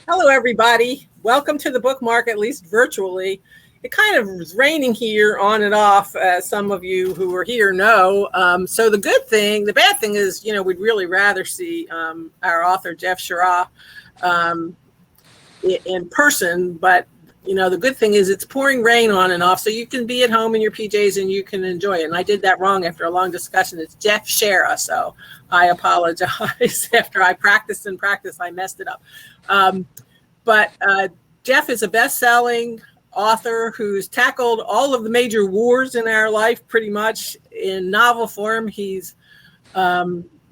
Hello, everybody. Welcome to the bookmark, at least virtually. It kind of is raining here on and off, as some of you who are here know. So the bad thing is, we'd really rather see our author, Jeff Shaara, in person. But, the good thing is it's pouring rain on and off, so you can be at home in your PJs and you can enjoy it. And I did that wrong after a long discussion. It's Jeff Shaara, so I apologize. After I practiced, I messed it up. But Jeff is a best-selling author who's tackled all of the major wars in our life pretty much in novel form. He's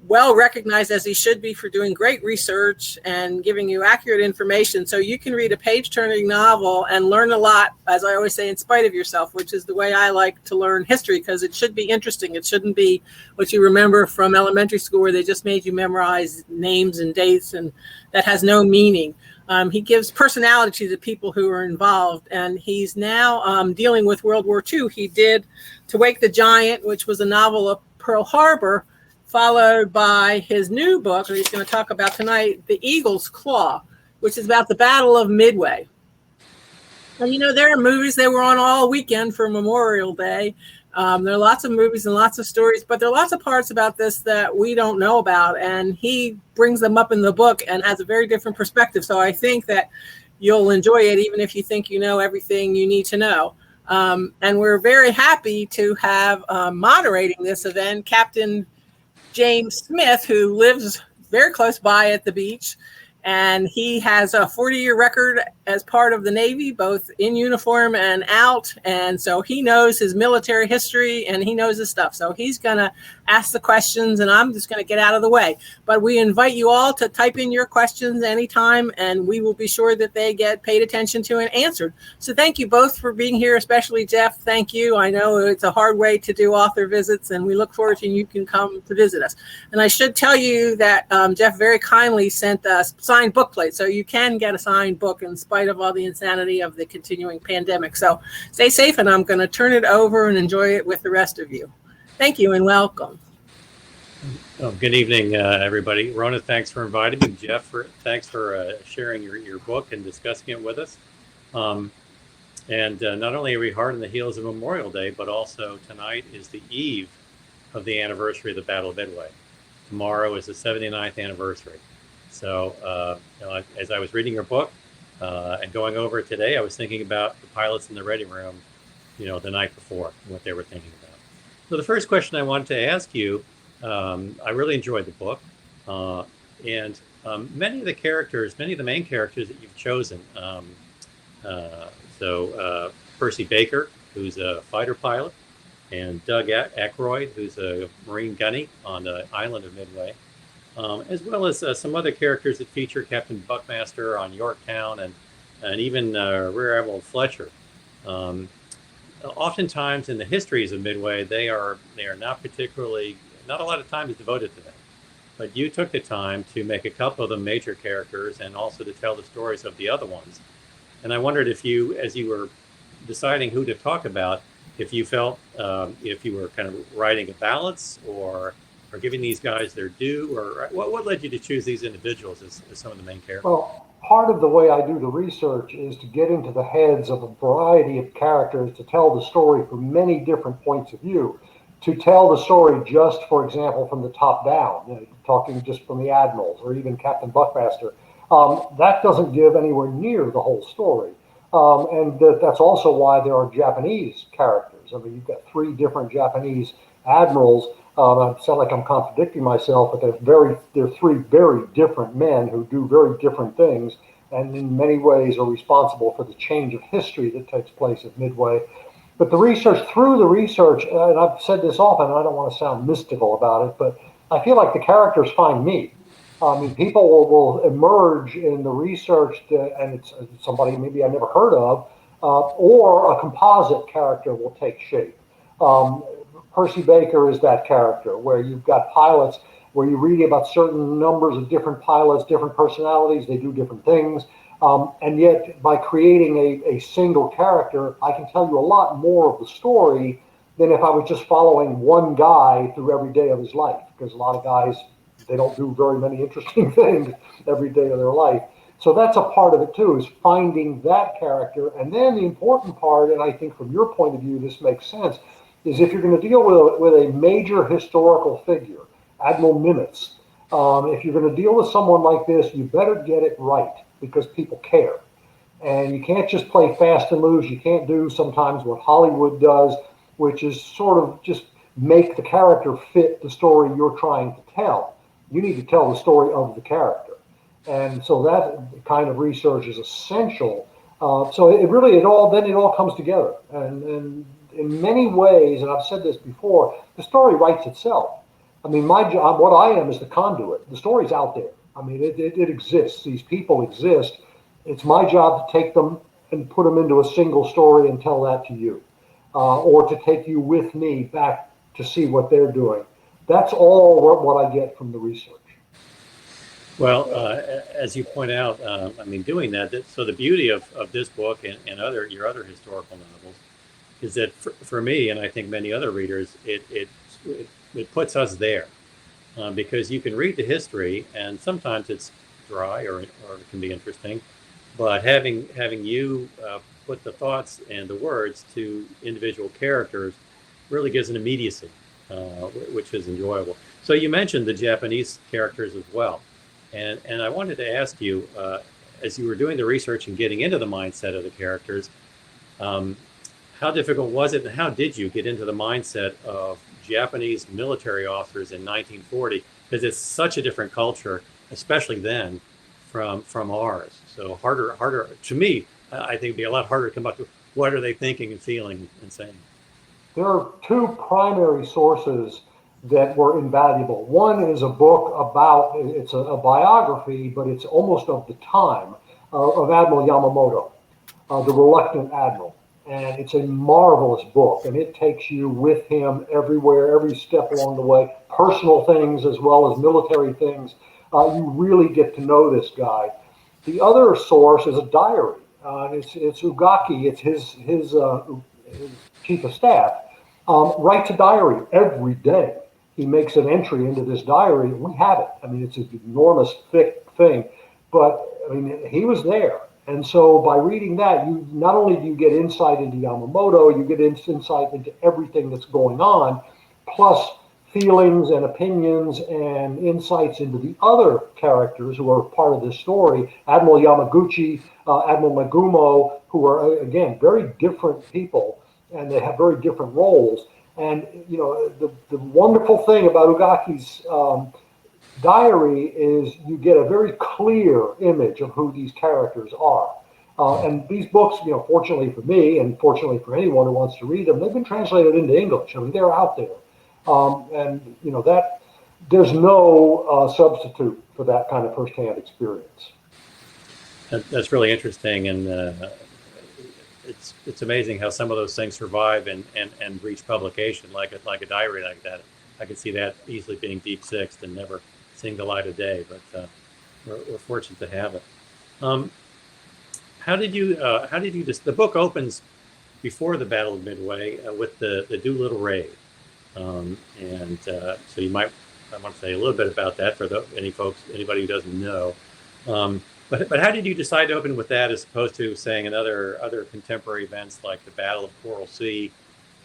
well recognized, as he should be, for doing great research and giving you accurate information. So you can read a page-turning novel and learn a lot, as I always say, in spite of yourself, which is the way I like to learn history, because it should be interesting. It shouldn't be what you remember from elementary school where they just made you memorize names and dates, and that has no meaning. He gives personality to the people who are involved, and he's now dealing with World War II. He did To Wake the Giant, which was a novel of Pearl Harbor, followed by his new book, that he's going to talk about tonight, The Eagle's Claw, which is about the Battle of Midway. And there are movies that were on all weekend for Memorial Day. There are lots of movies and lots of stories, but there are lots of parts about this that we don't know about, and he brings them up in the book and has a very different perspective. So I think that you'll enjoy it, even if you think you know everything you need to know. And we're very happy to have moderating this event, Captain James Smith, who lives very close by at the beach. And he has a 40-year record as part of the Navy, both in uniform and out. And so he knows his military history and he knows his stuff. So he's going to ask the questions and I'm just going to get out of the way. But we invite you all to type in your questions anytime, and we will be sure that they get paid attention to and answered. So thank you both for being here, especially Jeff. Thank you. I know it's a hard way to do author visits, and we look forward to you can come to visit us. And I should tell you that Jeff very kindly sent us signed book plate, so you can get a signed book in spite of all the insanity of the continuing pandemic. So stay safe, and I'm going to turn it over and enjoy it with the rest of you. Thank you and welcome. Oh, good evening, everybody. Rona, thanks for inviting me. Jeff, thanks for sharing your book and discussing it with us. And not only are we hard on the heels of Memorial Day, but also tonight is the eve of the anniversary of the Battle of Midway. Tomorrow is the 79th anniversary. So as I was reading your book and going over it today, I was thinking about the pilots in the ready room, the night before, and what they were thinking about. So the first question I wanted to ask you, I really enjoyed the book, and many of the main characters that you've chosen. Percy Baker, who's a fighter pilot, and Doug Aykroyd, who's a Marine gunny on the island of Midway, as well as some other characters that feature Captain Buckmaster on Yorktown and even Rear Admiral Fletcher. Oftentimes in the histories of Midway, they are not a lot of time is devoted to them. But you took the time to make a couple of the major characters and also to tell the stories of the other ones. And I wondered if you, as you were deciding who to talk about, if you felt if you were kind of writing a balance or giving these guys their due, or what led you to choose these individuals as some of the main characters? Well, part of the way I do the research is to get into the heads of a variety of characters to tell the story from many different points of view. To tell the story just, for example, from the top down, talking just from the admirals or even Captain Buckmaster, that doesn't give anywhere near the whole story. That's also why there are Japanese characters. I mean, you've got 3 different Japanese admirals. I sound like I'm contradicting myself, but they're 3 very different men who do very different things, and in many ways are responsible for the change of history that takes place at Midway. But through the research, and I've said this often, and I don't want to sound mystical about it, but I feel like the characters find me. I mean, people will emerge in the research, and it's somebody maybe I never heard of, or a composite character will take shape. Percy Baker is that character, where you've got pilots, where you read about certain numbers of different pilots, different personalities, they do different things. And yet, by creating a single character, I can tell you a lot more of the story than if I was just following one guy through every day of his life. Because a lot of guys, they don't do very many interesting things every day of their life. So that's a part of it too, is finding that character. And then the important part, and I think from your point of view this makes sense, is if you're going to deal with a major historical figure, Admiral Nimitz, if you're going to deal with someone like this, you better get it right, because people care. And you can't just play fast and loose. You can't do sometimes what Hollywood does, which is sort of just make the character fit the story you're trying to tell. You need to tell the story of the character. And so that kind of research is essential. So it all comes together. And in many ways, and I've said this before, the story writes itself. I mean, my job, what I am, is the conduit. The story's out there. I mean, it exists. These people exist. It's my job to take them and put them into a single story and tell that to you, or to take you with me back to see what they're doing. That's all what I get from the research. Well, as you point out, I mean, doing that, so the beauty of this book and your other historical novels is that for me, and I think many other readers, it puts us there, because you can read the history and sometimes it's dry or it can be interesting, but having you put the thoughts and the words to individual characters really gives an immediacy, which is enjoyable. So you mentioned the Japanese characters as well. And I wanted to ask you, as you were doing the research and getting into the mindset of the characters, how difficult was it, and how did you get into the mindset of Japanese military officers in 1940? Because it's such a different culture, especially then, from ours. So harder to me. I think it'd be a lot harder to come up to what are they thinking and feeling and saying. There are two primary sources that were invaluable. One is a book it's a biography, but it's almost of the time, of Admiral Yamamoto, the Reluctant Admiral. And it's a marvelous book, and it takes you with him everywhere, every step along the way, personal things as well as military things. You really get to know this guy. The other source is a diary. It's Ugaki, it's his chief of staff, writes a diary every day. He makes an entry into this diary. We have it. I mean, it's an enormous, thick thing, but I mean, he was there. And so by reading that, you not only do you get insight into Yamamoto, you get insight into everything that's going on, plus feelings and opinions and insights into the other characters who are part of this story, Admiral Yamaguchi, Admiral Magumo, who are, again, very different people, and they have very different roles. And, you know, the wonderful thing about Ugaki's diary is you get a very clear image of who these characters are. And these books, you know, fortunately for me and fortunately for anyone who wants to read them, they've been translated into English. I mean, they're out there. And, you know, that there's no substitute for that kind of firsthand experience. That's really interesting. And it's amazing how some of those things survive and reach publication, like a diary like that. I could see that easily being deep sixed and never seeing the light of day, but we're fortunate to have it. How did you the book opens before the Battle of Midway with the Doolittle raid, so you might, I want to say a little bit about that for anybody who doesn't know. But how did you decide to open with that as opposed to saying other contemporary events like the Battle of Coral Sea,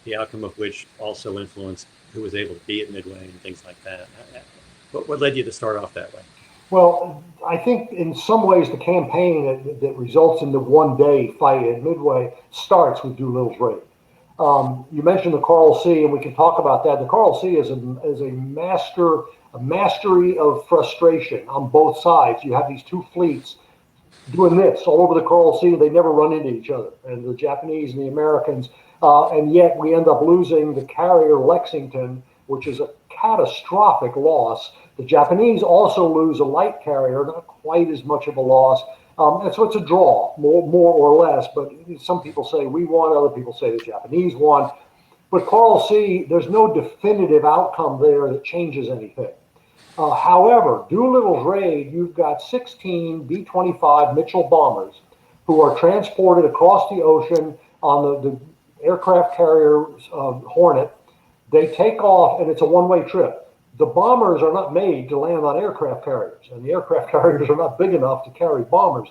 the outcome of which also influenced who was able to be at Midway and things like that? What led you to start off that way? Well, I think in some ways the campaign that results in the one-day fight at Midway starts with Doolittle's raid. You mentioned the Coral Sea, and we can talk about that. The Coral Sea is a mastery of frustration on both sides. You have these two fleets doing this all over the Coral Sea. They never run into each other, and the Japanese and the Americans, and yet we end up losing the carrier Lexington, which is a catastrophic loss. The Japanese also lose a light carrier, not quite as much of a loss. And so it's a draw, more or less, but some people say we won, other people say the Japanese won. But Coral Sea, there's no definitive outcome there that changes anything. However, Doolittle's raid, you've got 16 B-25 Mitchell bombers who are transported across the ocean on the aircraft carrier Hornet. They take off, and it's a one-way trip. the bombers are not made to land on aircraft carriers, and the aircraft carriers are not big enough to carry bombers.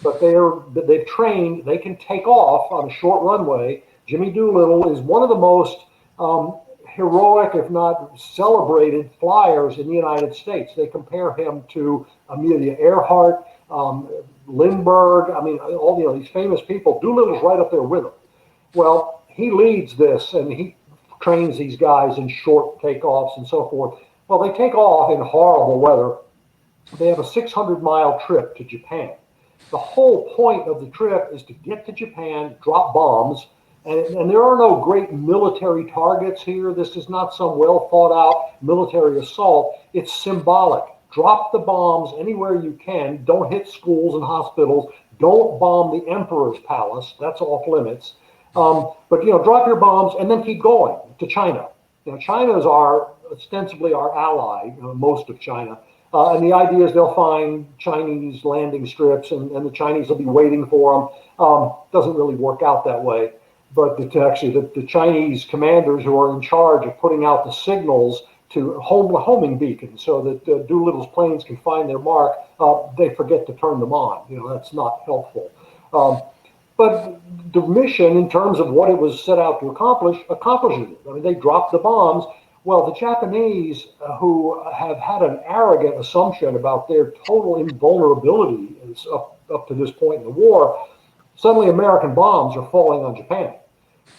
But they've trained, they can take off on a short runway. Jimmy Doolittle is one of the most heroic, if not celebrated, flyers in the United States. They compare him to Amelia Earhart, Lindbergh. I mean, all these famous people. Doolittle's right up there with them. Well, he leads this, and he trains these guys in short takeoffs and so forth. Well, they take off in horrible weather. They have a 600-mile trip to Japan. The whole point of the trip is to get to Japan, drop bombs, and there are no great military targets here. This is not some well thought out military assault. It's symbolic. Drop the bombs anywhere you can. Don't hit schools and hospitals. Don't bomb the emperor's palace. That's off limits. But drop your bombs and then keep going to China. China is ostensibly our ally, most of China. And the idea is they'll find Chinese landing strips and the Chinese will be waiting for them. Doesn't really work out that way. But the Chinese commanders who are in charge of putting out the signals to homing beacons so that Doolittle's planes can find their mark, they forget to turn them on. That's not helpful. But the mission, in terms of what it was set out to accomplish, accomplishes it. I mean, they dropped the bombs. Well, the Japanese, who have had an arrogant assumption about their total invulnerability up to this point in the war, suddenly American bombs are falling on Japan.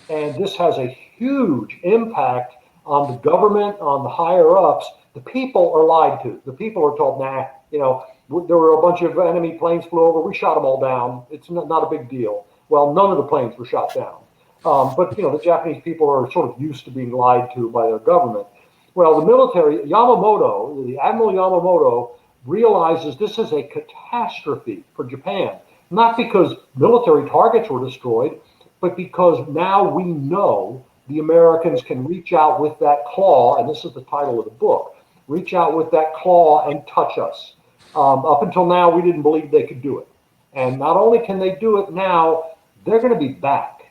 And this has a huge impact on the government, on the higher ups. The people are lied to. The people are told, nah, there were a bunch of enemy planes flew over. We shot them all down. It's not a big deal. Well, none of the planes were shot down. But the Japanese people are sort of used to being lied to by their government. Well, the military, the Admiral Yamamoto, realizes this is a catastrophe for Japan. Not because military targets were destroyed, but because now we know the Americans can reach out with that claw, and this is the title of the book, reach out with that claw and touch us. Up until now, we didn't believe they could do it. And not only can they do it now, they're going to be back.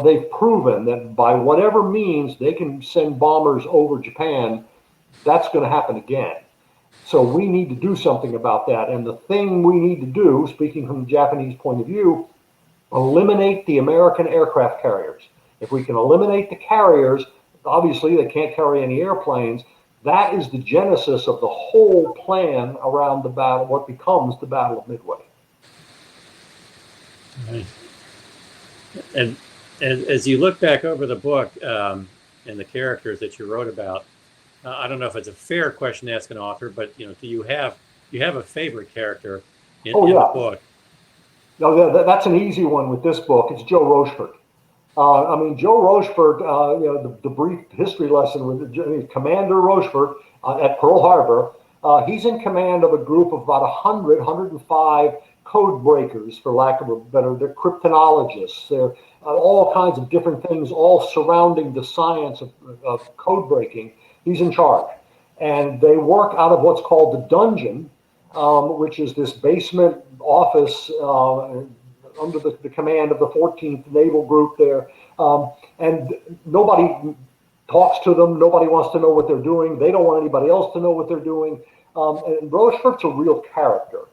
They've proven that by whatever means they can send bombers over Japan, that's going to happen again. So we need to do something about that. And the thing we need to do, speaking from the Japanese point of view, eliminate the American aircraft carriers. If we can eliminate the carriers, obviously they can't carry any airplanes. That is the genesis of the whole plan around the battle, what becomes the Battle of Midway. Right. And as you look back over the book and the characters that you wrote about, I don't know if it's a fair question to ask an author, but do you have a favorite character in the book? No, that's an easy one with this book. It's Joe Rochefort. Joe Rochefort, the brief history lesson with Commander Rochefort at Pearl Harbor, he's in command of a group of about 105 code breakers, for lack of a better, they're cryptonologists. They're all kinds of different things, all surrounding the science of code breaking. He's in charge. And they work out of what's called the dungeon, which is this basement office under the command of the 14th Naval Group there. And nobody talks to them. Nobody wants to know what they're doing. They don't want anybody else to know what they're doing. And Rochefort's a real character.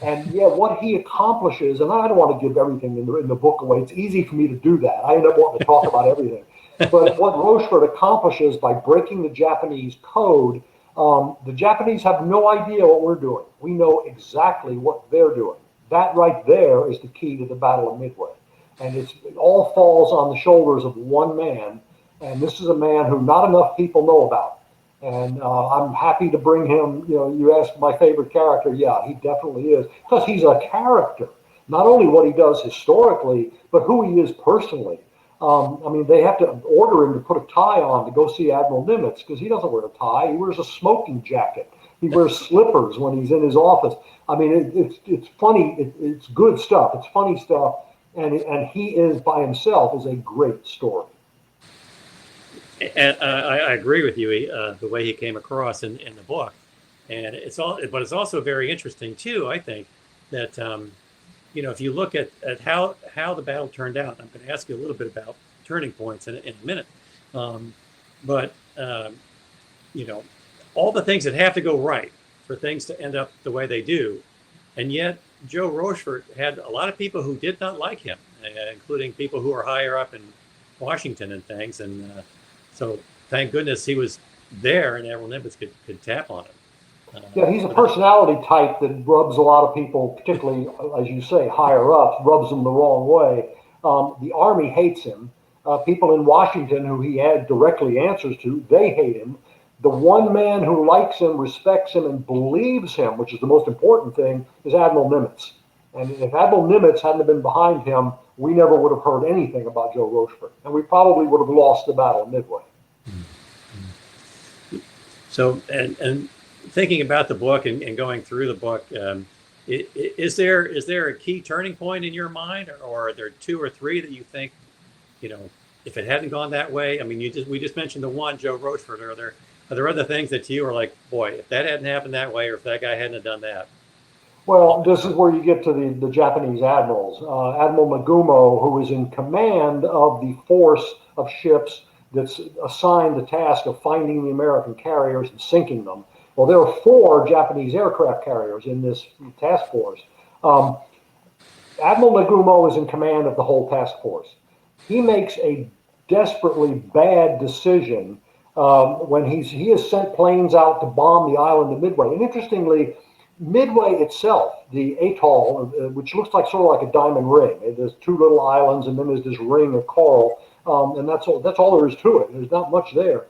And what he accomplishes, and I don't want to give everything in the book away. It's easy for me to do that. I end up wanting to talk about everything. But what Rochefort accomplishes by breaking the Japanese code, the Japanese have no idea what we're doing. We know exactly what they're doing. That right there is the key to the Battle of Midway. And it all falls on the shoulders of one man. And this is a man who not enough people know about. And I'm happy to bring him, you asked my favorite character. Yeah, he definitely is. Because he's a character. Not only what he does historically, but who he is personally. They have to order him to put a tie on to go see Admiral Nimitz because he doesn't wear a tie. He wears a smoking jacket. He wears slippers when he's in his office. It's funny. It's good stuff. It's funny stuff. And he is by himself is a great story. And I agree with you. The way he came across in the book, and but it's also very interesting too. I think that if you look at how the battle turned out, I'm going to ask you a little bit about turning points in a minute. But all the things that have to go right for things to end up the way they do. And yet Joe Rochefort had a lot of people who did not like him, including people who are higher up in Washington and things. And so thank goodness he was there and Admiral Nimitz could tap on him. Yeah, he's a personality type that rubs a lot of people, particularly, as you say, higher ups, rubs them the wrong way. The Army hates him. People in Washington who he had directly answers to, they hate him. The one man who likes him, respects him, and believes him, which is the most important thing, is Admiral Nimitz. And if Admiral Nimitz hadn't been behind him, we never would have heard anything about Joe Rochefort. And we probably would have lost the Battle of Midway. So, and thinking about the book and going through the book, is there a key turning point in your mind, or are there two or three that you think, if it hadn't gone that way? I mean, we just mentioned the one, Joe Rochefort. Are there other things that to you are like, boy, if that hadn't happened that way, or if that guy hadn't have done that? Well, this is where you get to the Japanese admirals. Admiral Nagumo, who is in command of the force of ships that's assigned the task of finding the American carriers and sinking them. Well, there are 4 Japanese aircraft carriers in this task force. Admiral Nagumo is in command of the whole task force. He makes a desperately bad decision when he has sent planes out to bomb the island of Midway. And interestingly, Midway itself, the atoll, which looks like sort of like a diamond ring. There's 2 little islands, and then there's this ring of coral, and that's all there is to it. There's not much there.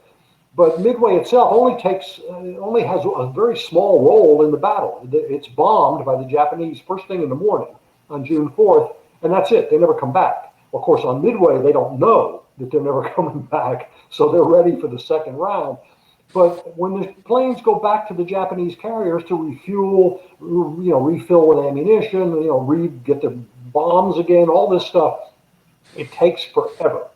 But Midway itself only has a very small role in the battle. It's bombed by the Japanese first thing in the morning on June 4th, and that's it. They never come back. Of course, on Midway, they don't know that they're never coming back, so they're ready for the second round. But when the planes go back to the Japanese carriers to refuel, refill with ammunition, get their bombs again, all this stuff, it takes forever.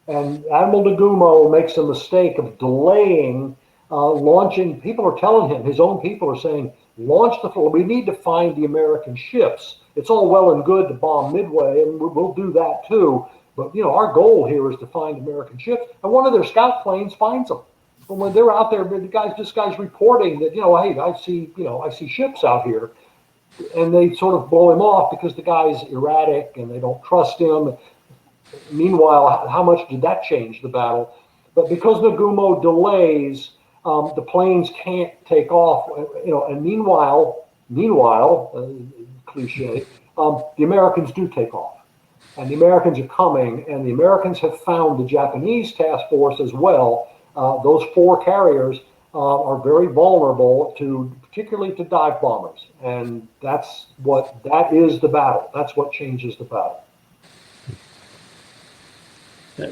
And Admiral Nagumo makes a mistake of delaying launching. People are telling him, his own people are saying, launch we need to find the American ships. It's all well and good to bomb Midway, and we'll do that too. But, our goal here is to find American ships. And one of their scout planes finds them. But when they're out there, this guy's reporting that, hey, I see ships out here. And they sort of blow him off because the guy's erratic and they don't trust him. Meanwhile, how much did that change the battle? But because Nagumo delays, the planes can't take off. And meanwhile, cliche, the Americans do take off, and the Americans are coming, and the Americans have found the Japanese task force as well. Those 4 carriers are very vulnerable particularly to dive bombers, and that is the battle. That's what changes the battle.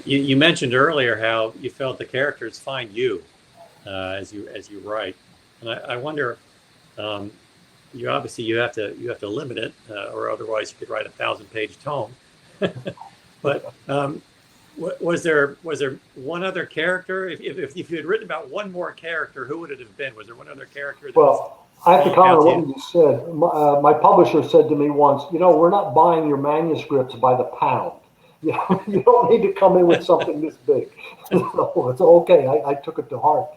You mentioned earlier how you felt the characters find you as you write, and I wonder, you have to limit it, or otherwise you could write a 1,000-page tome. But was there one other character? If you had written about one more character, who would it have been? Was there one other character? I have to comment on what you said. My publisher said to me once, we're not buying your manuscripts by the pound. You don't need to come in with something this big. So it's okay. I took it to heart.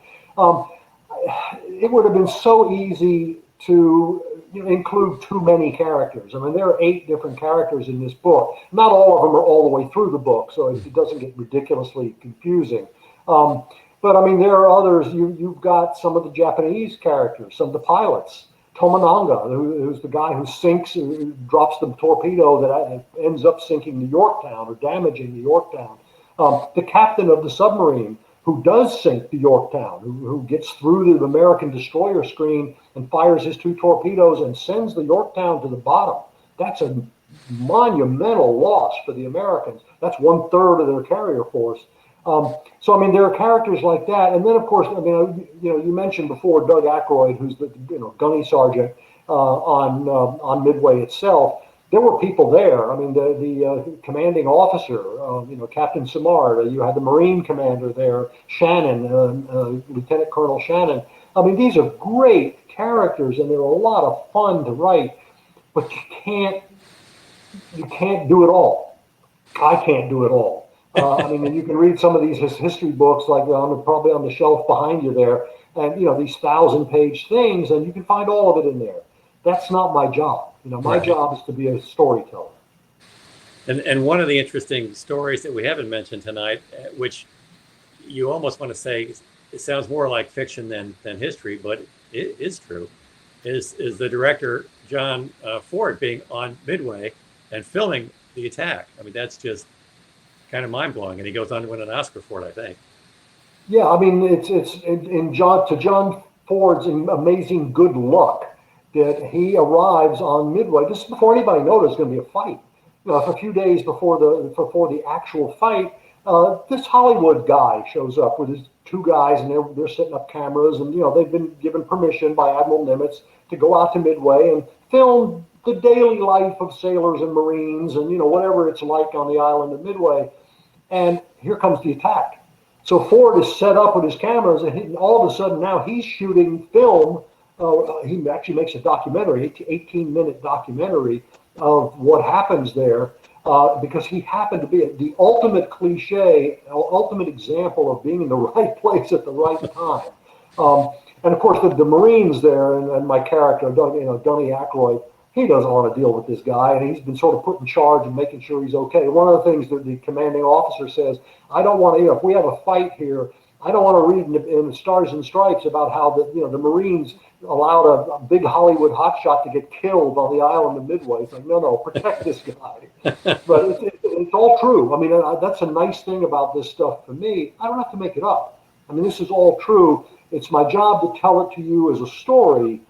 It would have been so easy to include too many characters. I mean, there are 8 different characters in this book. Not all of them are all the way through the book, so it doesn't get ridiculously confusing. But I mean, there are others. You've got some of the Japanese characters, some of the pilots. Tomonanga, who's the guy who drops the torpedo that ends up sinking the Yorktown or damaging the Yorktown. The captain of the submarine, who does sink the Yorktown, who gets through the American destroyer screen and fires his 2 torpedoes and sends the Yorktown to the bottom. That's a monumental loss for the Americans. That's 1/3 of their carrier force. So I mean, there are characters like that, and then of course, I mean, you mentioned before Doug Aykroyd, who's the gunny sergeant on Midway itself. There were people there. I mean, the commanding officer, Captain Simard. You had the Marine commander there, Shannon, Lieutenant Colonel Shannon. I mean, these are great characters, and they're a lot of fun to write. But you can't do it all. I can't do it all. I mean, you can read some of these history books, like probably on the shelf behind you there. and these 1,000-page things, and you can find all of it in there. That's not my job. My job is to be a storyteller. And one of the interesting stories that we haven't mentioned tonight, which you almost want to say it sounds more like fiction than history, but it is true, is the director John Ford being on Midway and filming the attack. I mean, that's just kind of mind-blowing, and he goes on to win an Oscar for it, I think. Yeah, I mean, it's in John Ford's amazing good luck that he arrives on Midway just before anybody knows there's going to be a fight. A few days before the actual fight, this Hollywood guy shows up with his two guys, and they're setting up cameras, and they've been given permission by Admiral Nimitz to go out to Midway and film the daily life of sailors and Marines, and whatever it's like on the island of Midway. And here comes the attack. So Ford is set up with his cameras, and all of a sudden now he's shooting film. He actually makes a documentary, 18-minute documentary of what happens there, because he happened to be the ultimate cliche, ultimate example of being in the right place at the right time. And of course, the Marines there, and my character, Donnie Aykroyd, he doesn't want to deal with this guy, and he's been sort of put in charge and making sure he's okay. One of the things that the commanding officer says, I don't want to, if we have a fight here, I don't want to read in the Stars and Stripes about how the Marines allowed a big Hollywood hotshot to get killed on the island of Midway. It's like, no, protect this guy. But it's all true. I mean, that's a nice thing about this stuff for me. I don't have to make it up. I mean, this is all true. It's my job to tell it to you as a story,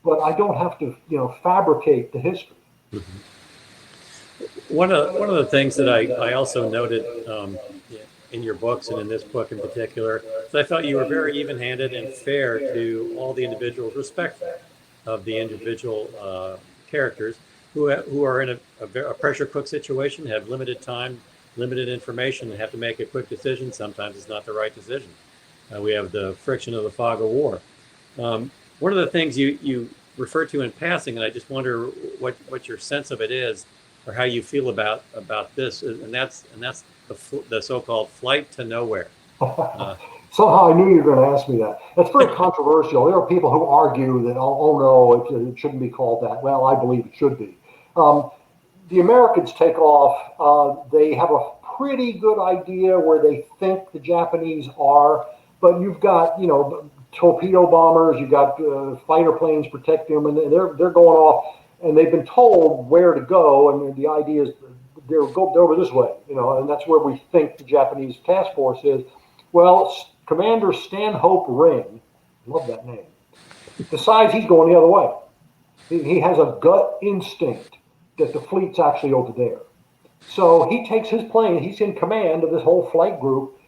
but I don't have to, fabricate the history. Mm-hmm. One of the things that I also noted in your books, and in this book in particular, is I thought you were very even-handed and fair to all the individuals, respectful of the individual characters who are in a pressure cook situation, have limited time, limited information, and have to make a quick decision. Sometimes it's not the right decision. We have the friction of the fog of war. One of the things you refer to in passing, and I just wonder what your sense of it is, or how you feel about this, and that's the so-called flight to nowhere. Somehow I knew you were going to ask me that. That's very controversial. There are people who argue that, oh no, it shouldn't be called that. Well, I believe it should be. The Americans take off. They have a pretty good idea where they think the Japanese are, but you've got, torpedo bombers, you've got fighter planes protecting them, and they're going off, and they've been told where to go, and the idea is they're over this way, and that's where we think the Japanese task force is. Well, Commander Stanhope Ring, love that name, decides he's going the other way. He has a gut instinct that the fleet's actually over there. So he takes his plane, he's in command of this whole flight group.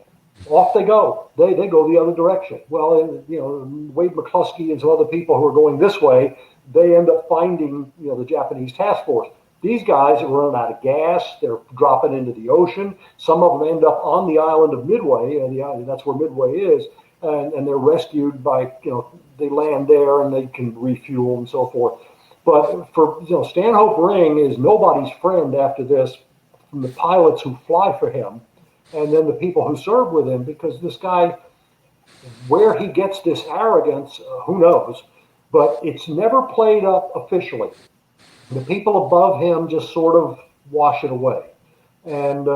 Off they go. They go the other direction. Well, Wade McCluskey and some other people who are going this way, they end up finding, the Japanese task force. These guys are running out of gas. They're dropping into the ocean. Some of them end up on the island of Midway, and that's where Midway is, and they're rescued by, they land there and they can refuel and so forth. But for, Stanhope Ring is nobody's friend after this, from the pilots who fly for him, and then the people who serve with him, because this guy, where he gets this arrogance, who knows, but it's never played up officially. The people above him just sort of wash it away. And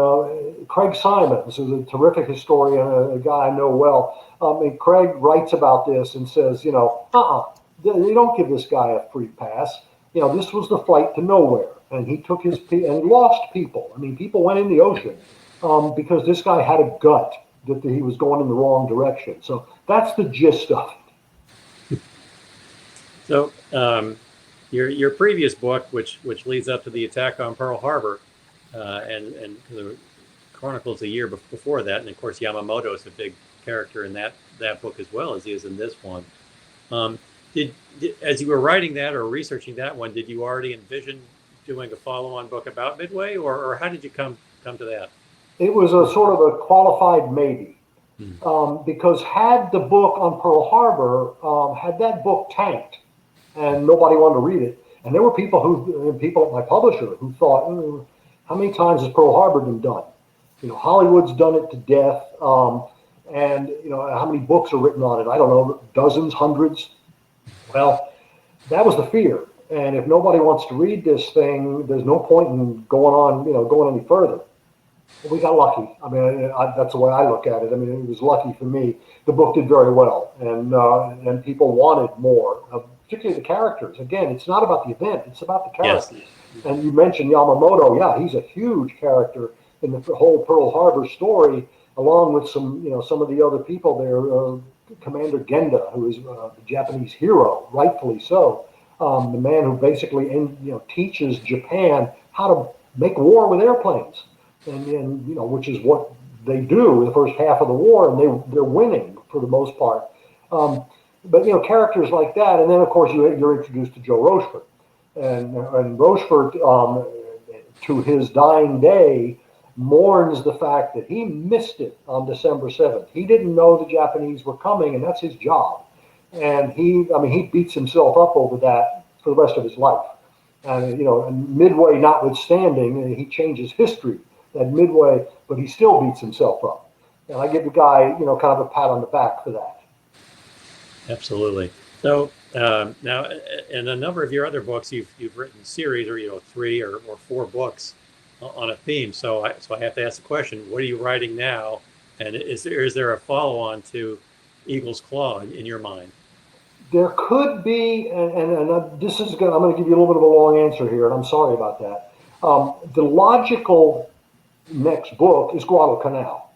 Craig Simons, who's a terrific historian, a guy I know well, and Craig writes about this and says, they don't give this guy a free pass. This was the flight to nowhere, and he took his and lost people. I mean, people went in the ocean because this guy had a gut that he was going in the wrong direction. So that's the gist of it. So your previous book, which leads up to the attack on Pearl Harbor, and the chronicles a year before that, and of course Yamamoto is a big character in that book as well as he is in this one. Did as you were writing that or researching that one, did you already envision doing a follow-on book about Midway, or how did you come to that? It was a sort of a qualified maybe, because had the book on Pearl Harbor, had that book tanked and nobody wanted to read it, and there were people at my publisher who thought, how many times has Pearl Harbor been done? Hollywood's done it to death. And, how many books are written on it? I don't know, dozens, hundreds. Well, that was the fear. And if nobody wants to read this thing, there's no point in going any further. We got lucky. I mean, that's the way I look at it. I mean, it was lucky for me. The book did very well, and people wanted more, particularly the characters. Again, it's not about the event; it's about the characters. Yes. And you mentioned Yamamoto. Yeah, he's a huge character in the whole Pearl Harbor story, along with some of the other people there. Commander Genda, who is the Japanese hero, rightfully so. The man who basically teaches Japan how to make war with airplanes. And which is what they do the first half of the war, and they're winning for the most part. But characters like that, and then of course you're introduced to Joe Rochefort, and Rochefort, to his dying day, mourns the fact that he missed it on December 7th. He didn't know the Japanese were coming, and that's his job. And he beats himself up over that for the rest of his life. And Midway notwithstanding, he changes history at Midway, but he still beats himself up. And I give the guy, kind of a pat on the back for that. Absolutely. So now, in a number of your other books, you've written series, or 3 or 4 books on a theme. So I have to ask the question: what are you writing now? And is there a follow-on to Eagle's Claw in your mind? There could be, and this is I'm going to give you a little bit of a long answer here, and I'm sorry about that. The logical next book is Guadalcanal.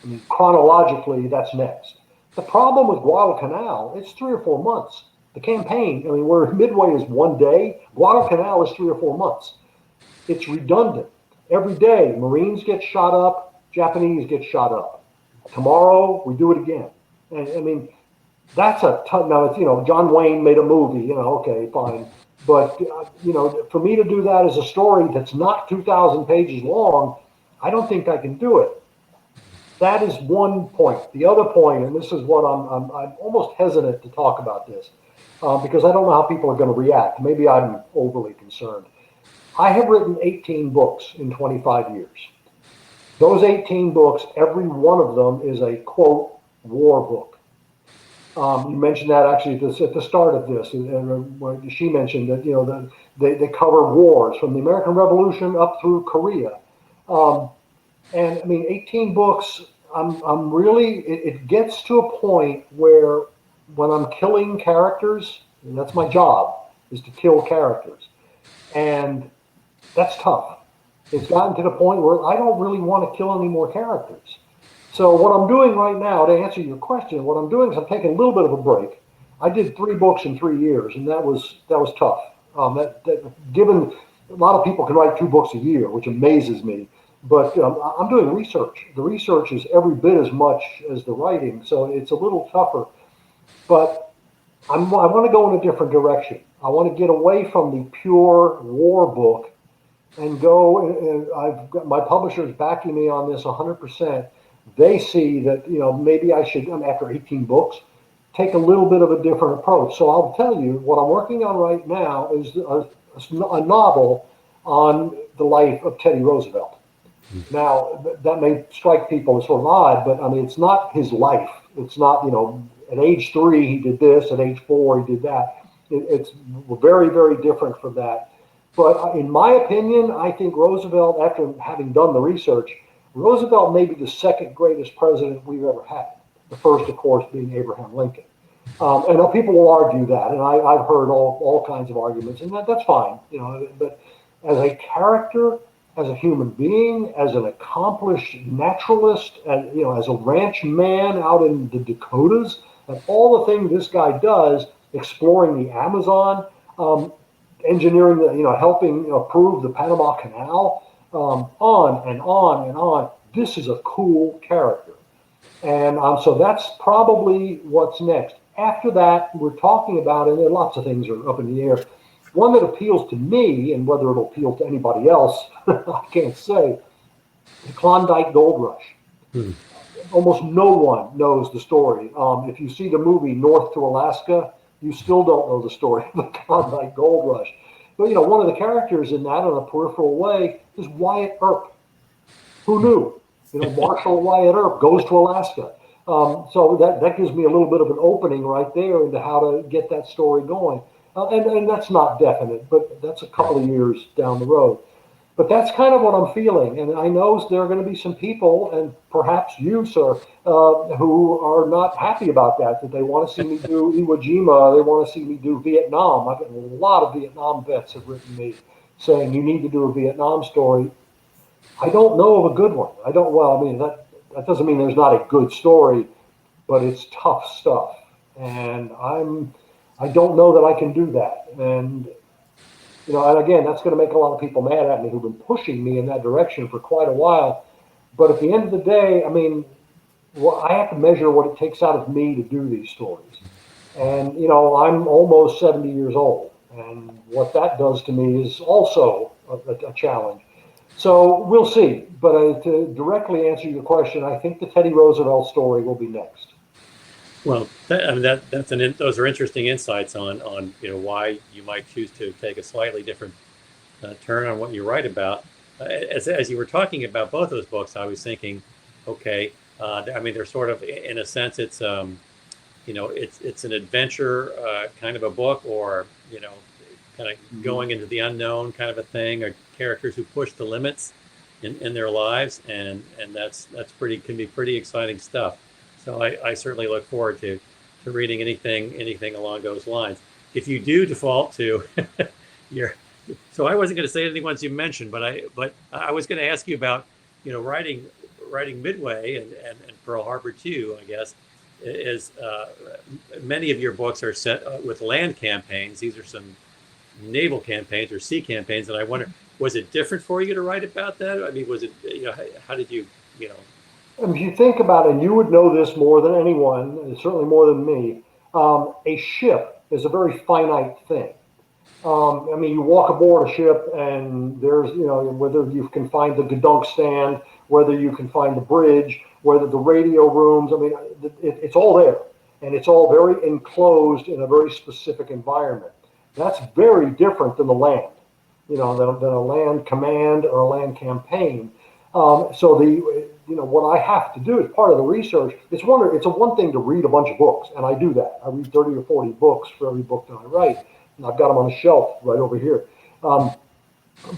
I mean, chronologically, that's next. The problem with Guadalcanal, it's 3 or 4 months. The campaign, where Midway is 1 day, Guadalcanal is 3 or 4 months. It's redundant. Every day, Marines get shot up, Japanese get shot up. Tomorrow, we do it again. And that's a ton. Now, it's, John Wayne made a movie, okay, fine. But, for me to do that as a story that's not 2,000 pages long, I don't think I can do it. That is one point. The other point, and this is what I'm almost hesitant to talk about this, because I don't know how people are going to react. Maybe I'm overly concerned. I have written 18 books in 25 years. Those 18 books, every one of them is a, quote, war book. You mentioned that actually at the start of this, and she mentioned that they cover wars from the American Revolution up through Korea, and 18 books. I'm really. It gets to a point where when I'm killing characters, and that's my job, is to kill characters, and that's tough. It's gotten to the point where I don't really want to kill any more characters. So what I'm doing right now, to answer your question, what I'm doing is I'm taking a little bit of a break. I did 3 books in 3 years, and that was tough. Given a lot of people can write 2 books a year, which amazes me, but I'm doing research. The research is every bit as much as the writing, so it's a little tougher. But I want to go in a different direction. I want to get away from the pure war book and go. And I've got my publishers backing me on this 100%. They see that, maybe I should, after 18 books, take a little bit of a different approach. So I'll tell you, what I'm working on right now is a novel on the life of Teddy Roosevelt. Now, that may strike people as sort of odd, but it's not his life. It's not, at age 3 he did this, at age 4 he did that. It's very, very different from that. But in my opinion, I think Roosevelt, after having done the research, Roosevelt may be the second greatest president we've ever had. The first, of course, being Abraham Lincoln. And people will argue that, and I've heard all kinds of arguments, and that's fine. But as a character, as a human being, as an accomplished naturalist, and as a ranch man out in the Dakotas, and all the things this guy does, exploring the Amazon, engineering helping approve the Panama Canal. On and on and on. This is a cool character. And so that's probably what's next. After that, we're talking about, and lots of things are up in the air. One that appeals to me, and whether it'll appeal to anybody else, I can't say, the Klondike Gold Rush. Almost no one knows the story. If you see the movie North to Alaska, you still don't know the story of the Klondike Gold Rush. But, one of the characters in that, in a peripheral way, is Wyatt Earp. Who knew? Marshal Wyatt Earp goes to Alaska. So that gives me a little bit of an opening right there into how to get that story going. And that's not definite, but that's a couple of years down the road. But that's kind of what I'm feeling. And I know there are going to be some people, and perhaps you, sir, who are not happy about that they want to see me do Iwo Jima, they want to see me do Vietnam. I've got a lot of Vietnam vets have written me saying you need to do a Vietnam story. I don't know of a good one. Well, I mean, that doesn't mean there's not a good story, but it's tough stuff. And I don't know that I can do that. And and again, that's going to make a lot of people mad at me who've been pushing me in that direction for quite a while. But at the end of the day, I mean, I have to measure what it takes out of me to do these stories. And, I'm almost 70 years old. And what that does to me is also a challenge. So we'll see. But to directly answer your question, I think the Teddy Roosevelt story will be next. Well, those are interesting insights on why you might choose to take a slightly different turn on what you write about. As you were talking about both those books, I was thinking, okay, I mean, they're sort of, in a sense, it's it's an adventure kind of a book, or kind of going into the unknown kind of a thing, or characters who push the limits in their lives, and that's can be pretty exciting stuff. So I certainly look forward to reading anything along those lines. If you do default to so I wasn't going to say anything once you mentioned, but I was going to ask you about writing Midway and Pearl Harbor too. I guess is many of your books are set with land campaigns. These are some naval campaigns or sea campaigns, and I wonder, was it different for you to write about that? I mean, was it how did you If you think about it, and you would know this more than anyone, and certainly more than me, a ship is a very finite thing. I mean, you walk aboard a ship and there's, whether you can find the gadunk stand, whether you can find the bridge, whether the radio rooms, I mean, it's all there. And it's all very enclosed in a very specific environment. That's very different than the land, than a land command or a land campaign. So what I have to do as part of the research, it's a one thing to read a bunch of books, and I do that. I read 30 or 40 books for every book that I write, and I've got them on a shelf right over here.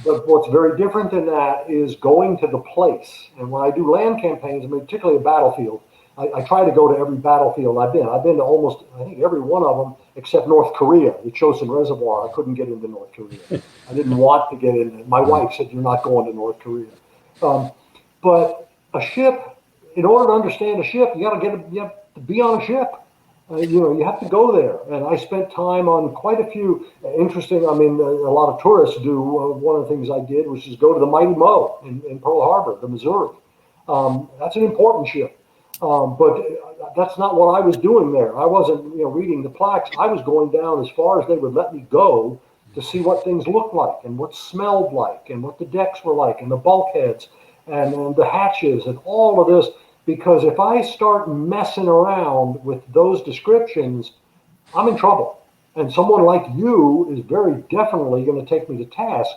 But what's very different than that is going to the place. And when I do land campaigns, I mean, particularly a battlefield, I try to go to every battlefield I've been. I've been to almost, I think, every one of them except North Korea, the Chosin Reservoir. I couldn't get into North Korea. I didn't want to get in. My wife said, "You're not going to North Korea." But a ship, in order to understand a ship, you have to be on a ship. You have to go there. And I spent time on quite a few interesting, I mean, a lot of tourists do. One of the things I did was just go to the Mighty Mo in Pearl Harbor, the Missouri. That's an important ship. But that's not what I was doing there. I wasn't, reading the plaques. I was going down as far as they would let me go to see what things looked like and what smelled like and what the decks were like and the bulkheads and the hatches and all of this. Because if I start messing around with those descriptions, I'm in trouble. And someone like you is very definitely going to take me to task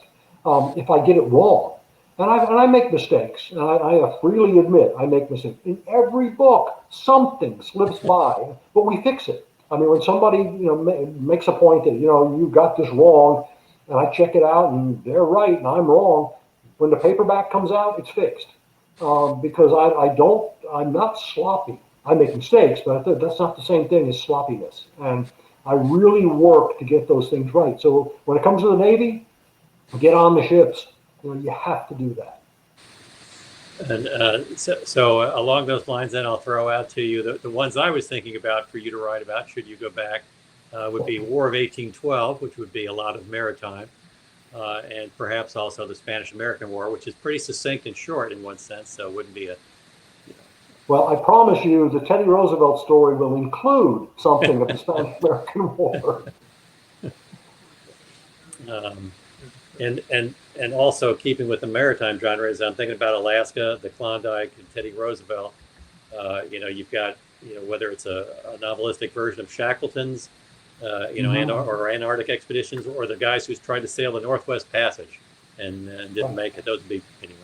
if I get it wrong. And I make mistakes. And I freely admit I make mistakes. In every book, something slips by, but we fix it. I mean, when somebody makes a point that you got this wrong, and I check it out and they're right and I'm wrong, when the paperback comes out, it's fixed. Because I'm not sloppy. I make mistakes, but that's not the same thing as sloppiness. And I really work to get those things right. So when it comes to the Navy, get on the ships. You have to do that. And so along those lines, then I'll throw out to you the ones I was thinking about for you to write about, should you go back, would be War of 1812, which would be a lot of maritime, and perhaps also the Spanish-American War, which is pretty succinct and short in one sense, so it wouldn't be a... Well, I promise you the Teddy Roosevelt story will include something of the Spanish-American War. And also keeping with the maritime genres, I'm thinking about Alaska, the Klondike, and Teddy Roosevelt. You've got, whether it's a novelistic version of Shackleton's, or Antarctic expeditions, or the guys who's tried to sail the Northwest Passage and didn't make it. Those would be, anyway.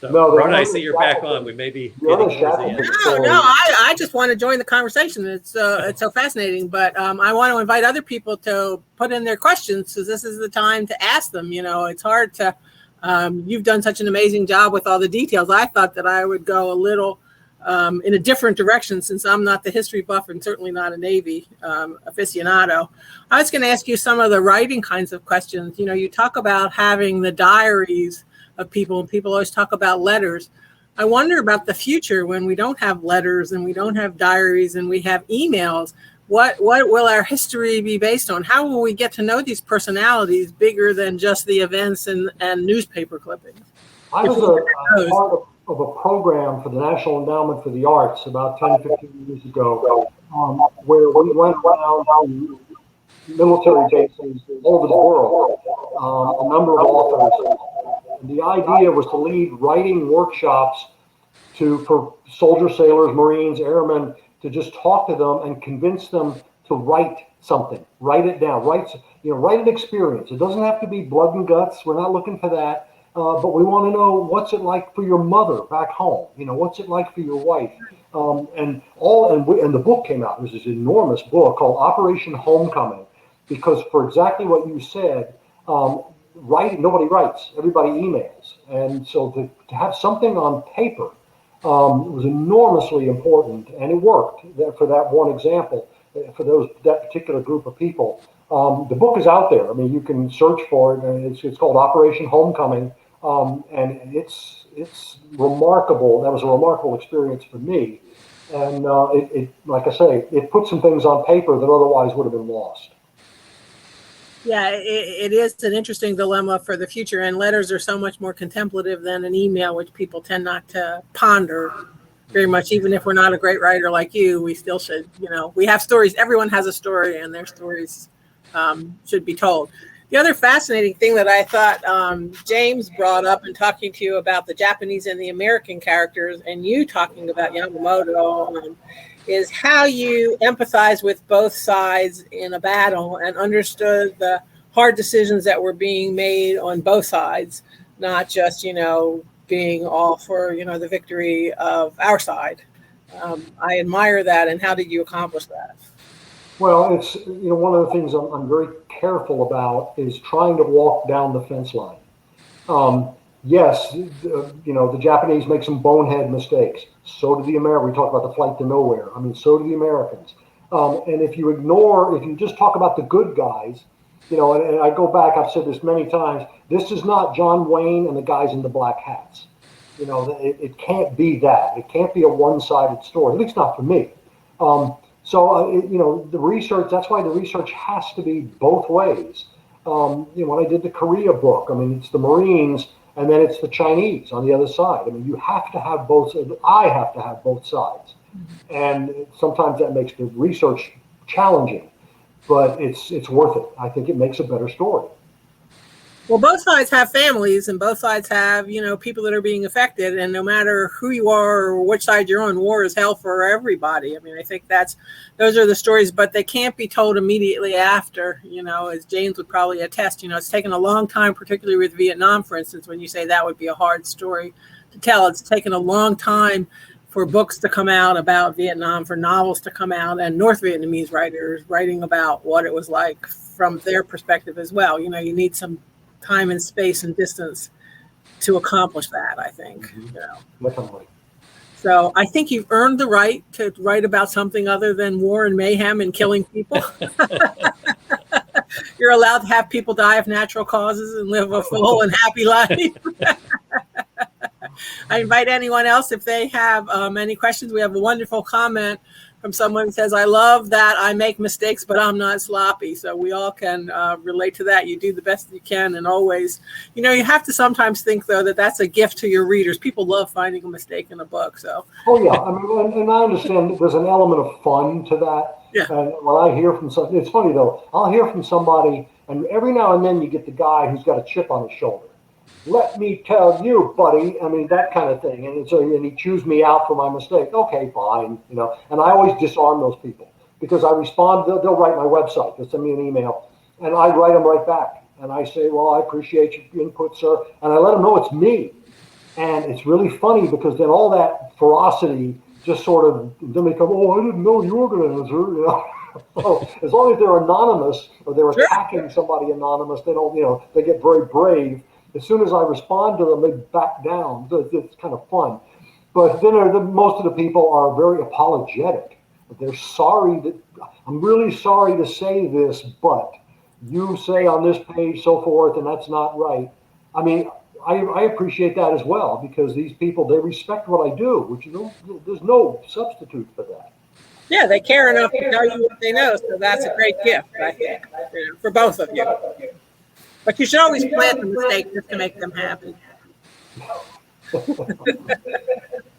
So, No, Rona, I see you're back on. We may be getting towards the end. No, I just want to join the conversation. It's so fascinating. But I want to invite other people to put in their questions, because this is the time to ask them. You know, it's hard to. You've done such an amazing job with all the details. I thought that I would go a little in a different direction, since I'm not the history buff and certainly not a Navy aficionado. I was going to ask you some of the writing kinds of questions. You know, you talk about having the diaries of people, and people always talk about letters. I wonder about the future when we don't have letters and we don't have diaries and we have emails. What will our history be based on? How will we get to know these personalities bigger than just the events and newspaper clippings? I was a part of a program for the National Endowment for the Arts about 10, 15 years ago, where we went around to military bases all over the world, a number of authors. The idea was to lead writing workshops for soldiers, sailors, Marines, airmen, to just talk to them and convince them to write something, write it down, write an experience. It doesn't have to be blood and guts. We're not looking for that. But we want to know, what's it like for your mother back home? You know, what's it like for your wife? And the book came out. It was this enormous book called Operation Homecoming, because for exactly what you said, nobody writes, everybody emails. And so to have something on paper was enormously important, and it worked for that one example, for that particular group of people. The book is out there. I mean, you can search for it, and it's called Operation Homecoming, and it's remarkable. That was a remarkable experience for me, and it like I say, it put some things on paper that otherwise would have been lost. Yeah, it is an interesting dilemma for the future, and letters are so much more contemplative than an email, which people tend not to ponder very much. Even if we're not a great writer like you, we still should, we have stories. Everyone has a story, and their stories should be told. The other fascinating thing that I thought James brought up in talking to you about the Japanese and the American characters, and you talking about Yamamoto, is how you empathize with both sides in a battle and understood the hard decisions that were being made on both sides, not just, being all for, the victory of our side. I admire that. And how did you accomplish that? Well, it's, one of the things I'm very careful about is trying to walk down the fence line. Yes, the Japanese make some bonehead mistakes. So did the Americans. We talked about the flight to nowhere. I mean, so do the Americans. And if you just talk about the good guys, and I go back, I've said this many times, this is not John Wayne and the guys in the black hats. It can't be that. It can't be a one-sided story, at least not for me. The research, that's why the research has to be both ways. When I did the Korea book, I mean, it's the Marines and then it's the Chinese on the other side. I mean, you have to have both. I have to have both sides. And sometimes that makes the research challenging, but it's worth it. I think it makes a better story. Well, both sides have families, and both sides have, people that are being affected. And no matter who you are or which side you're on, war is hell for everybody. I mean, I think those are the stories, but they can't be told immediately after, as James would probably attest. It's taken a long time, particularly with Vietnam, for instance, when you say that would be a hard story to tell. It's taken a long time for books to come out about Vietnam, for novels to come out, and North Vietnamese writers writing about what it was like from their perspective as well. You need some time and space and distance to accomplish that, I think. Definitely. So I think you've earned the right to write about something other than war and mayhem and killing people. You're allowed to have people die of natural causes and live a full and happy life. I invite anyone else, if they have any questions. We have a wonderful comment from someone who says, I love that I make mistakes, but I'm not sloppy. So we all can relate to that. You do the best you can. And always, you have to sometimes think, though, that that's a gift to your readers. People love finding a mistake in a book. So. Oh, yeah. I mean, and I understand there's an element of fun to that. Yeah. And when I hear from it's funny, though, I'll hear from somebody, and every now and then you get the guy who's got a chip on his shoulder. Let me tell you, buddy. I mean, that kind of thing. And he chews me out for my mistake. Okay, fine. And I always disarm those people because I respond. They'll write my website. They'll send me an email, and I write them right back. And I say, well, I appreciate your input, sir. And I let them know it's me. And it's really funny because then all that ferocity just sort of, then they come, oh, I didn't know you were going to answer, you know. So as long as they're anonymous or they're attacking somebody anonymous, they don't, you know, they get very brave. As soon as I respond to them, they back down. It's kind of fun. But then most of the people are very apologetic. They're sorry that, I'm really sorry to say this, but you say on this page so forth, and that's not right. I mean, I appreciate that as well, because these people, they respect what I do, which, you know, there's no substitute for that. Yeah, they care enough to tell you what they know, so that's a great gift, I think, for both of you. But you should always plan the mistake just to make them happy.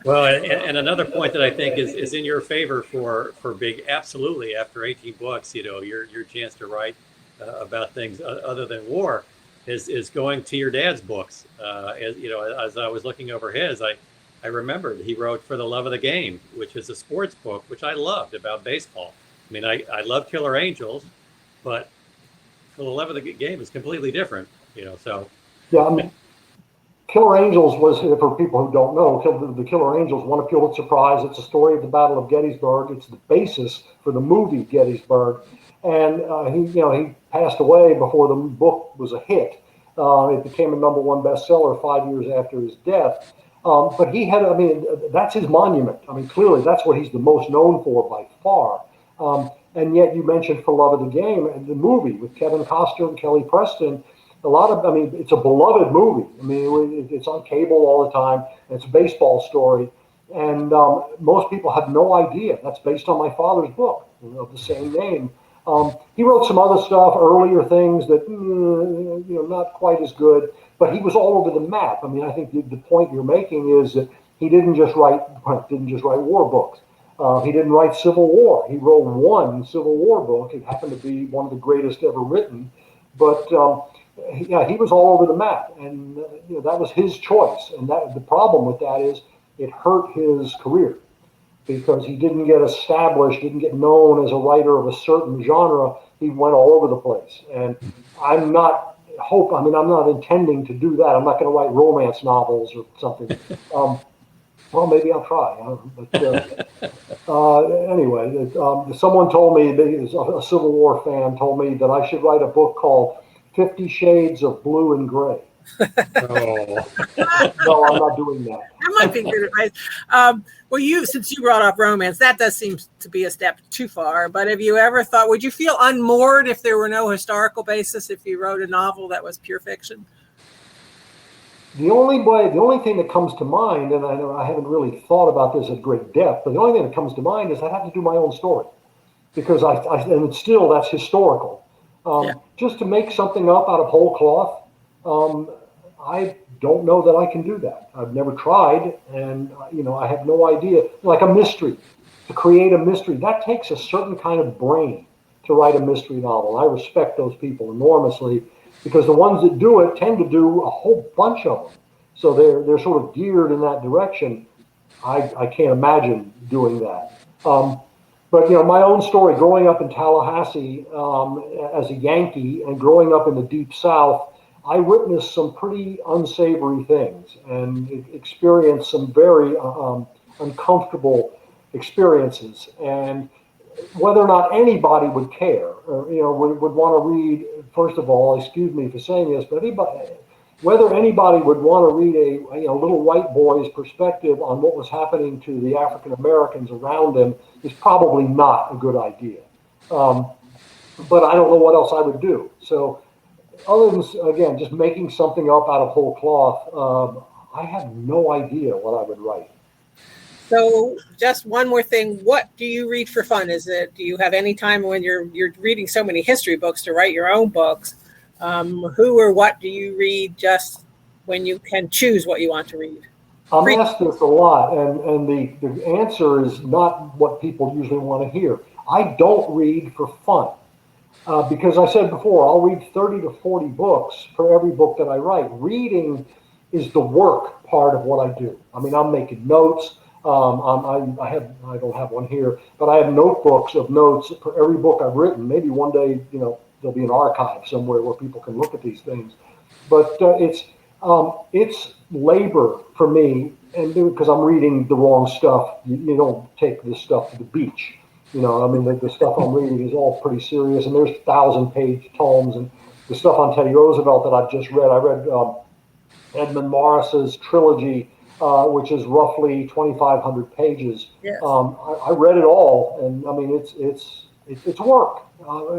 Well, and another point that I think is in your favor for big, absolutely, after 18 books, you know, your chance to write about things other than war is going to your dad's books. As you know, as I was looking over his, I remembered he wrote For the Love of the Game, which is a sports book, which I loved, about baseball. I mean, I love Killer Angels, but For the Love of the Game is completely different, you know, so. Yeah, I mean, Killer Angels was, for people who don't know, the Killer Angels won a Pulitzer Prize. It's a story of the Battle of Gettysburg. It's the basis for the movie Gettysburg. And he passed away before the book was a hit. It became a #1 bestseller 5 years after his death. But he had, I mean, that's his monument. I mean, clearly that's what he's the most known for by far. And yet you mentioned For Love of the Game, and the movie with Kevin Costner and Kelly Preston. It's a beloved movie. I mean, it's on cable all the time. It's a baseball story. And most people have no idea. That's based on my father's book of the same name. He wrote some other stuff, earlier things that, not quite as good, but he was all over the map. I mean, I think the point you're making is that he didn't just write war books. He didn't write Civil War. He wrote one Civil War book. It happened to be one of the greatest ever written. But he was all over the map, and that was his choice. And that the problem with that is it hurt his career, because he didn't get established, didn't get known as a writer of a certain genre. He went all over the place. And I'm not intending to do that. I'm not going to write romance novels or something. Well, maybe I'll try. Anyway, someone told me, a Civil War fan told me that I should write a book called 50 Shades of Blue and Gray. Oh. No, I'm not doing that. That might be good advice. Well, since you brought up romance, that does seem to be a step too far. But have you ever thought, would you feel unmoored if there were no historical basis, if you wrote a novel that was pure fiction? The only thing that comes to mind, and I haven't really thought about this at great depth, but the only thing that comes to mind is I have to do my own story, because and still that's historical. Just to make something up out of whole cloth, I don't know that I can do that. I've never tried, and I have no idea. Like a mystery, to create a mystery, that takes a certain kind of brain to write a mystery novel. I respect those people enormously, because the ones that do it tend to do a whole bunch of them. So they're sort of geared in that direction. I can't imagine doing that. But my own story, growing up in Tallahassee as a Yankee and growing up in the Deep South, I witnessed some pretty unsavory things and experienced some very uncomfortable experiences. And whether or not anybody would care, or would want to read, first of all, excuse me for saying this, but whether anybody would want to read a little white boy's perspective on what was happening to the African Americans around him is probably not a good idea. But I don't know what else I would do. So other than, again, just making something up out of whole cloth, I have no idea what I would write. So just one more thing, what do you read for fun? Do you have any time when you're reading so many history books to write your own books? Who or what do you read just when you can choose what you want to read? I'm asked this a lot, and the answer is not what people usually want to hear. I don't read for fun, because I said before, I'll read 30 to 40 books for every book that I write. Reading is the work part of what I do. I mean, I'm making notes. I don't have one here, but I have notebooks of notes for every book I've written. Maybe one day, there'll be an archive somewhere where people can look at these things. But It's labor for me, and because I'm reading the wrong stuff. You don't take this stuff to the beach. You know, I mean, the stuff I'm reading is all pretty serious, and there's 1,000-page tomes, and the stuff on Teddy Roosevelt that I've just read. I read Edmund Morris's trilogy, which is roughly 2,500 pages. Yes. I read it all, and I mean, it's work.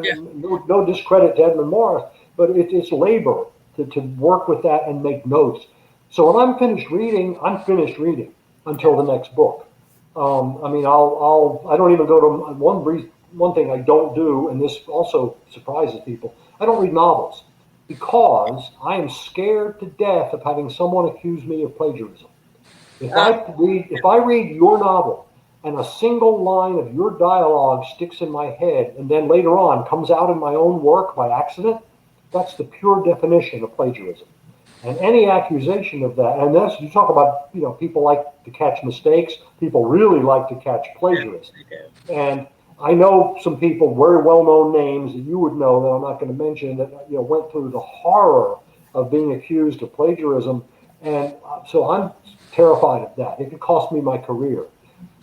Yeah. No discredit to Edmund Morris, but it's labor to work with that and make notes. So when I'm finished reading, I'm finished reading until the next book. I mean, I don't even go to one thing I don't do, and this also surprises people. I don't read novels because I am scared to death of having someone accuse me of plagiarism. If I read your novel and a single line of your dialogue sticks in my head and then later on comes out in my own work by accident, that's the pure definition of plagiarism. And any accusation of that, and that's, you talk about, you know, people like to catch mistakes, people really like to catch plagiarists. And I know some people, very well-known names that you would know that I'm not going to mention, that, you know, went through the horror of being accused of plagiarism. And so I'm terrified of that. It could cost me my career.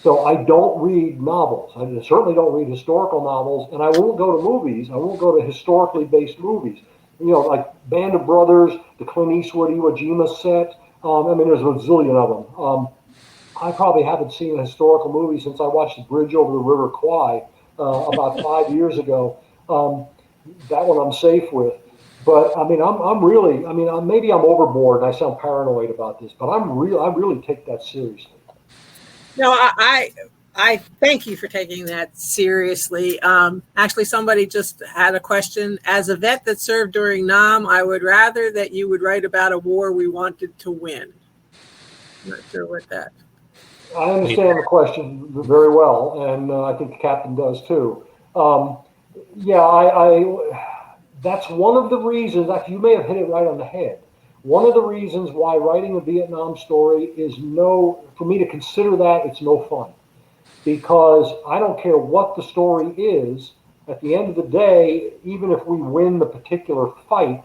So I don't read novels. I certainly don't read historical novels, and I won't go to movies. I won't go to historically based movies. You know, like Band of Brothers, the Clint Eastwood Iwo Jima set. I mean, there's a zillion of them. I probably haven't seen a historical movie since I watched The Bridge Over the River Kwai about 5 years ago. That one I'm safe with. But I mean, I'm really, I mean, maybe I'm overboard and I sound paranoid about this, but I really take that seriously. No, I thank you for taking that seriously. Actually, somebody just had a question. As a vet that served during Nam, I would rather that you would write about a war we wanted to win. I'm not sure what that. I understand the question very well, and I think the captain does too. That's one of the reasons, actually, you may have hit it right on the head. One of the reasons why writing a Vietnam story is for me to consider that, it's no fun. Because I don't care what the story is, at the end of the day, even if we win the particular fight,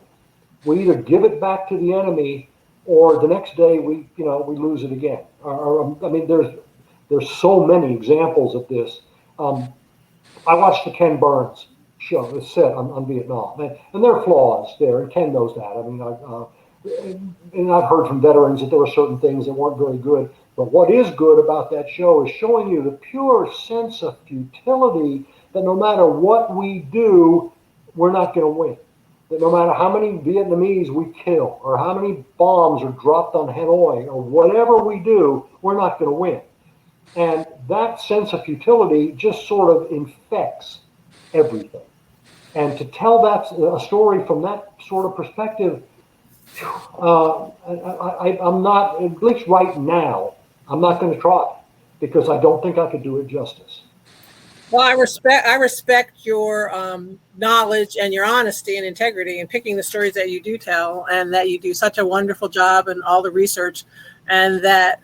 we either give it back to the enemy or the next day we lose it again. I mean, there's so many examples of this. I watched the Ken Burns show, the set on Vietnam, and there are flaws there, and Ken knows that. I mean, and I've heard from veterans that there were certain things that weren't very good. But what is good about that show is showing you the pure sense of futility that no matter what we do, we're not going to win. That no matter how many Vietnamese we kill or how many bombs are dropped on Hanoi or whatever we do, we're not going to win. And that sense of futility just sort of infects everything. And to tell that a story from that sort of perspective, I'm not, at least right now, I'm not going to try because I don't think I could do it justice. Well, I respect your knowledge and your honesty and integrity in picking the stories that you do tell, and that you do such a wonderful job in all the research, and that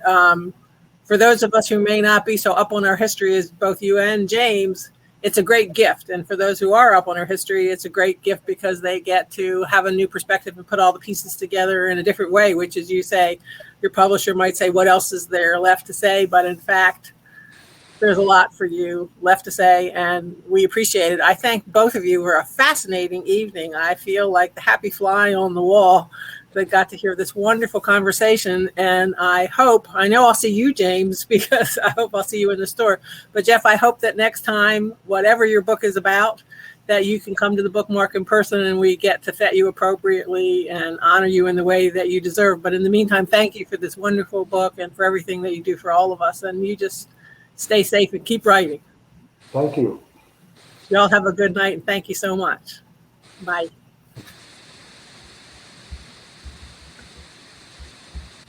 for those of us who may not be so up on our history as both you and James, it's a great gift. And for those who are up on our history, it's a great gift because they get to have a new perspective and put all the pieces together in a different way, which, as you say, your publisher might say, what else is there left to say? But in fact, there's a lot for you left to say, and we appreciate it. I thank both of you for a fascinating evening. I feel like the happy fly on the wall that got to hear this wonderful conversation. And I know I'll see you, James, because I hope I'll see you in the store. But Jeff, I hope that next time, whatever your book is about, that you can come to the bookmark in person and we get to vet you appropriately and honor you in the way that you deserve. But in the meantime, thank you for this wonderful book and for everything that you do for all of us. And you just stay safe and keep writing. Thank you. Y'all have a good night, and thank you so much. Bye.